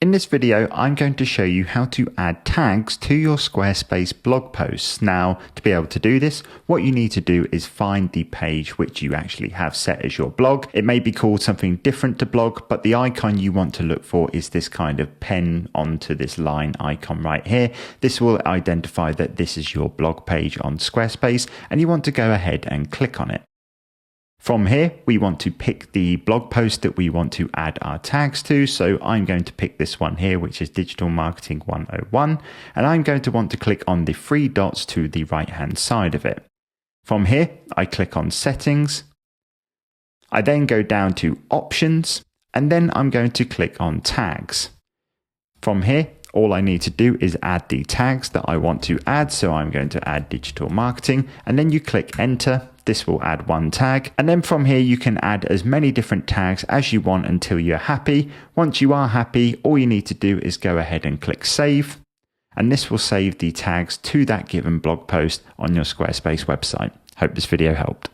In this video, I'm going to show you how to add tags to your Squarespace blog posts. Now, to be able to do this, what you need to do is find the page which you actually have set as your blog. It may be called something different to blog, but the icon you want to look for is this kind of pen onto this line icon right here. This will identify that this is your blog page on Squarespace, and you want to go ahead and click on it. From here, we want to pick the blog post that we want to add our tags to. So I'm going to pick this one here, which is Digital Marketing 101. And I'm going to want to click on the three dots to the right-hand side of it. From here, I click on Settings. I then go down to Options, and then I'm going to click on Tags. From here, all I need to do is add the tags that I want to add. So I'm going to add digital marketing, and then you click Enter. This will add one tag, and then from here you can add as many different tags as you want until you're happy. Once you are happy, all you need to do is go ahead and click Save, and this will save the tags to that given blog post on your Squarespace website. Hope this video helped.